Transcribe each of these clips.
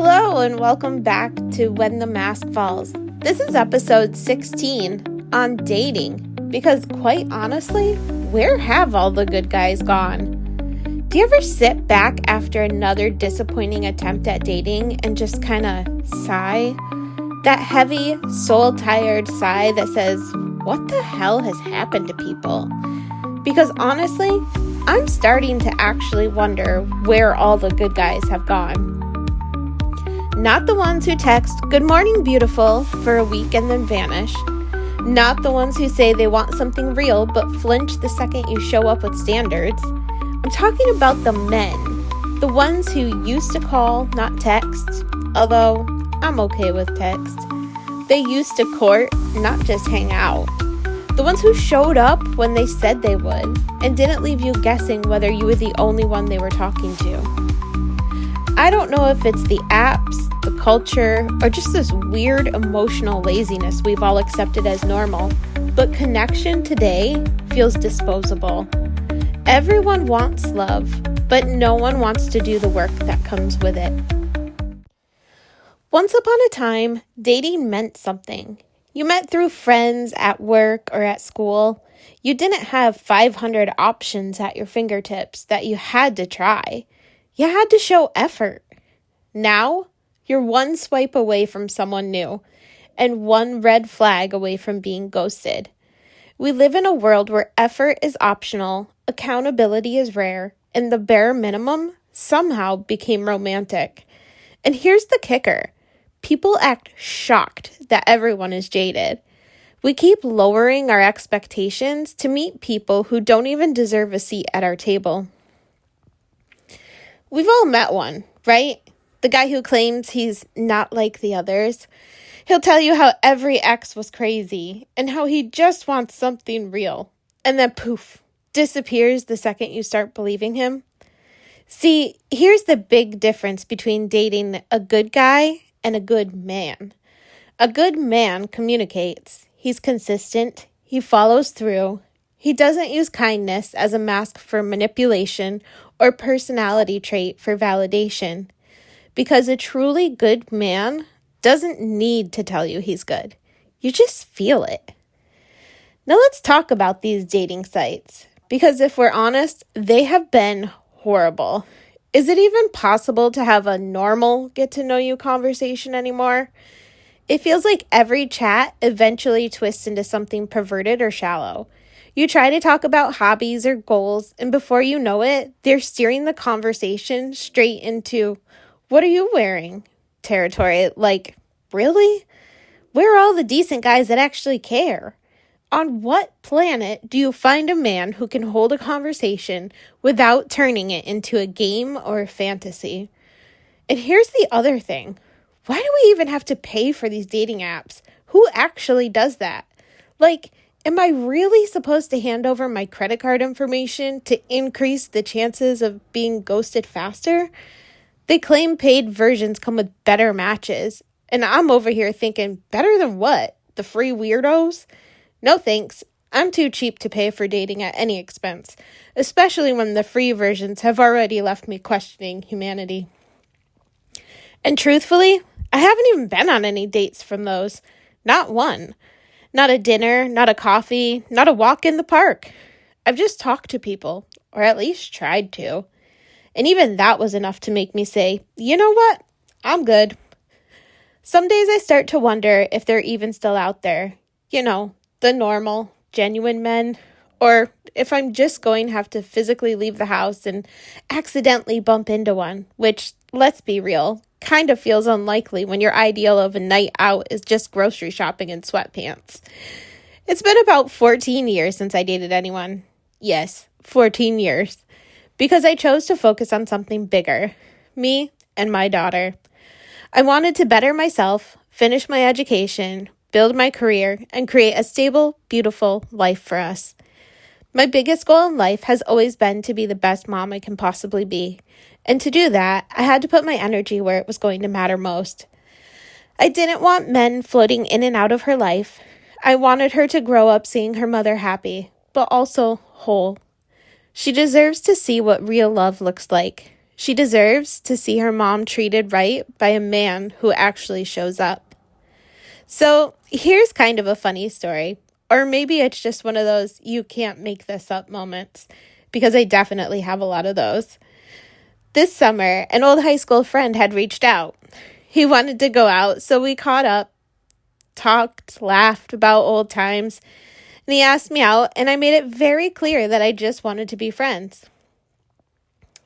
Hello and welcome back to When the Mask Falls. This is episode 16 on dating because quite honestly, where have all the good guys gone? Do you ever sit back after another disappointing attempt at dating and just kind of sigh? That heavy, soul-tired sigh that says, what the hell has happened to people? Because honestly, I'm starting to actually wonder where all the good guys have gone. Not the ones who text, "Good morning, beautiful," for a week and then vanish. Not the ones who say they want something real but flinch the second you show up with standards. I'm talking about the men. The ones who used to call, not text. Although, I'm okay with text. They used to court, not just hang out. The ones who showed up when they said they would and didn't leave you guessing whether you were the only one they were talking to. I don't know if it's the apps, the culture, or just this weird emotional laziness we've all accepted as normal, but connection today feels disposable. Everyone wants love, but no one wants to do the work that comes with it. Once upon a time, dating meant something. You met through friends at work or at school. You didn't have 500 options at your fingertips that you had to try. You had to show effort. Now, you're one swipe away from someone new and one red flag away from being ghosted. We live in a world where effort is optional, accountability is rare, and the bare minimum somehow became romantic. And here's the kicker. People act shocked that everyone is jaded. We keep lowering our expectations to meet people who don't even deserve a seat at our table. We've all met one, right? The guy who claims he's not like the others. He'll tell you how every ex was crazy and how he just wants something real. And then poof, disappears the second you start believing him. See, here's the big difference between dating a good guy and a good man. A good man communicates. He's consistent. He follows through. He doesn't use kindness as a mask for manipulation or personality trait for validation. Because a truly good man doesn't need to tell you he's good. You just feel it. Now let's talk about these dating sites. Because if we're honest, they have been horrible. Is it even possible to have a normal get-to-know-you conversation anymore? It feels like every chat eventually twists into something perverted or shallow. You try to talk about hobbies or goals, and before you know it, they're steering the conversation straight into, "What are you wearing?" territory. Like, really? Where are all the decent guys that actually care? On what planet do you find a man who can hold a conversation without turning it into a game or a fantasy? And here's the other thing. Why do we even have to pay for these dating apps? Who actually does that? Like, am I really supposed to hand over my credit card information to increase the chances of being ghosted faster? They claim paid versions come with better matches, and I'm over here thinking, better than what? The free weirdos? No thanks. I'm too cheap to pay for dating at any expense, especially when the free versions have already left me questioning humanity. And truthfully, I haven't even been on any dates from those. Not one. Not a dinner, not a coffee, not a walk in the park. I've just talked to people, or at least tried to. And even that was enough to make me say, you know what? I'm good. Some days I start to wonder if they're even still out there. You know, the normal, genuine men. Or if I'm just going to have to physically leave the house and accidentally bump into one. Which, let's be real, kind of feels unlikely when your ideal of a night out is just grocery shopping in sweatpants. It's been about 14 years since I dated anyone. Yes, 14 years. Because I chose to focus on something bigger. Me and my daughter. I wanted to better myself, finish my education, build my career, and create a stable, beautiful life for us. My biggest goal in life has always been to be the best mom I can possibly be. And to do that, I had to put my energy where it was going to matter most. I didn't want men floating in and out of her life. I wanted her to grow up seeing her mother happy, but also whole. She deserves to see what real love looks like. She deserves to see her mom treated right by a man who actually shows up. So here's kind of a funny story, or maybe it's just one of those you can't make this up moments, because I definitely have a lot of those. This summer, an old high school friend had reached out. He wanted to go out, so we caught up, talked, laughed about old times, and he asked me out, and I made it very clear that I just wanted to be friends.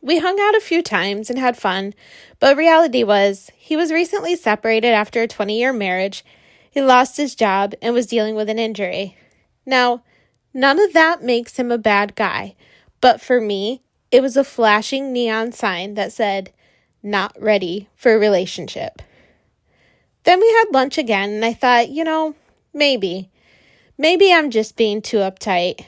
We hung out a few times and had fun, but reality was he was recently separated after a 20-year marriage. He lost his job and was dealing with an injury. Now, none of that makes him a bad guy, but for me, it was a flashing neon sign that said, "Not ready for a relationship." Then we had lunch again, and I thought, maybe I'm just being too uptight.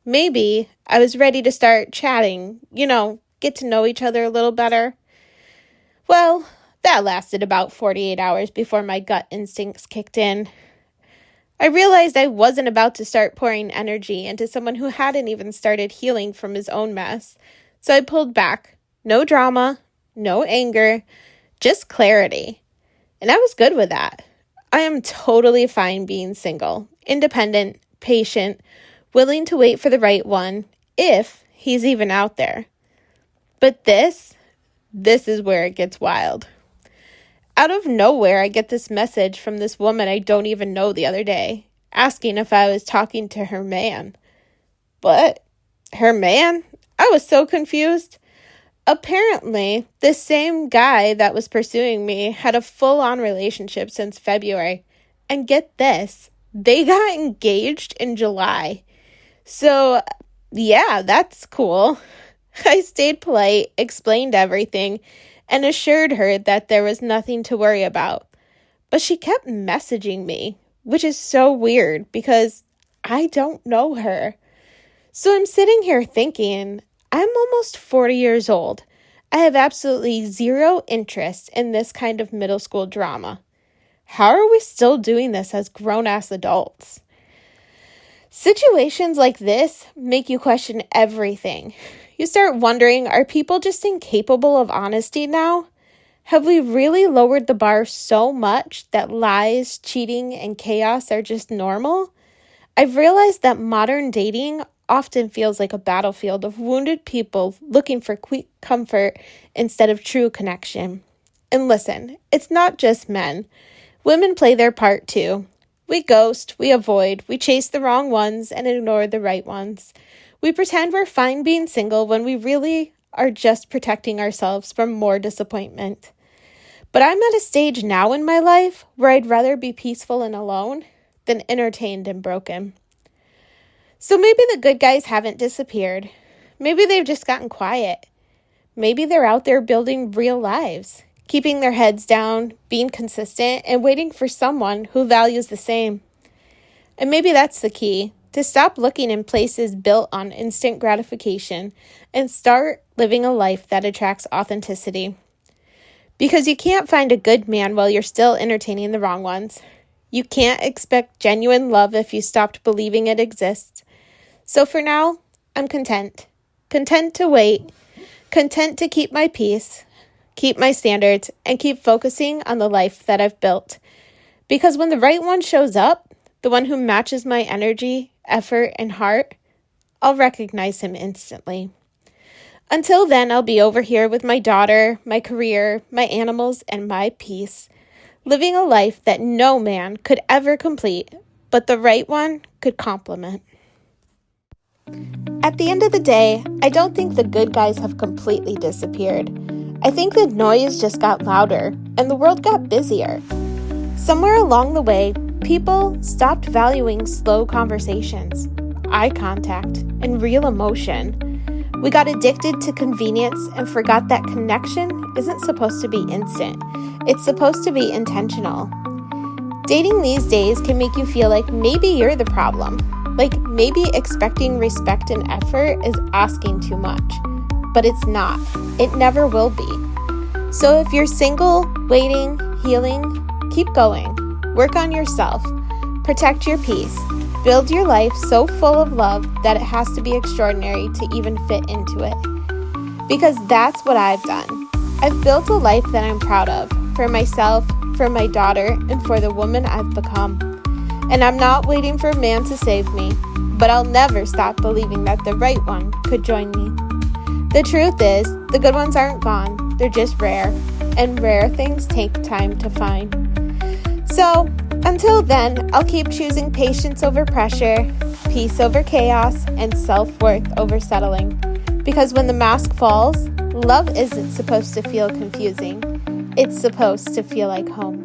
Maybe I was ready to start chatting, get to know each other a little better. Well, that lasted about 48 hours before my gut instincts kicked in. I realized I wasn't about to start pouring energy into someone who hadn't even started healing from his own mess. So I pulled back. No drama, no anger, just clarity. And I was good with that. I am totally fine being single, independent, patient, willing to wait for the right one, if he's even out there. But this is where it gets wild. Out of nowhere, I get this message from this woman I don't even know the other day, asking if I was talking to her man. But her man? I was so confused. Apparently, this same guy that was pursuing me had a full-on relationship since February. And get this, they got engaged in July. So, yeah, that's cool. I stayed polite, explained everything, and assured her that there was nothing to worry about. But she kept messaging me, which is so weird because I don't know her. So I'm sitting here thinking, I'm almost 40 years old. I have absolutely zero interest in this kind of middle school drama. How are we still doing this as grown-ass adults? Situations like this make you question everything. You start wondering, are people just incapable of honesty now? Have we really lowered the bar so much that lies, cheating, and chaos are just normal? I've realized that modern dating often feels like a battlefield of wounded people looking for quick comfort instead of true connection. And listen, it's not just men. Women play their part too. We ghost, we avoid, we chase the wrong ones and ignore the right ones. We pretend we're fine being single when we really are just protecting ourselves from more disappointment. But I'm at a stage now in my life where I'd rather be peaceful and alone than entertained and broken. So maybe the good guys haven't disappeared. Maybe they've just gotten quiet. Maybe they're out there building real lives, keeping their heads down, being consistent, and waiting for someone who values the same. And maybe that's the key, to stop looking in places built on instant gratification and start living a life that attracts authenticity. Because you can't find a good man while you're still entertaining the wrong ones. You can't expect genuine love if you stopped believing it exists. So for now, I'm content. Content to wait. Content to keep my peace, keep my standards, and keep focusing on the life that I've built. Because when the right one shows up, the one who matches my energy, effort, and heart, I'll recognize him instantly. Until then, I'll be over here with my daughter, my career, my animals, and my peace, living a life that no man could ever complete, but the right one could complement. At the end of the day, I don't think the good guys have completely disappeared. I think the noise just got louder, and the world got busier. Somewhere along the way, people stopped valuing slow conversations, eye contact, and real emotion. We got addicted to convenience and forgot that connection isn't supposed to be instant. It's supposed to be intentional. Dating these days can make you feel like maybe you're the problem. Like maybe expecting respect and effort is asking too much. But it's not. It never will be. So if you're single, waiting, healing, keep going. Work on yourself. Protect your peace. Build your life so full of love that it has to be extraordinary to even fit into it. Because that's what I've done. I've built a life that I'm proud of, for myself, for my daughter, and for the woman I've become. And I'm not waiting for a man to save me, but I'll never stop believing that the right one could join me. The truth is, the good ones aren't gone, they're just rare, and rare things take time to find. So, until then, I'll keep choosing patience over pressure, peace over chaos, and self-worth over settling. Because when the mask falls, love isn't supposed to feel confusing. It's supposed to feel like home.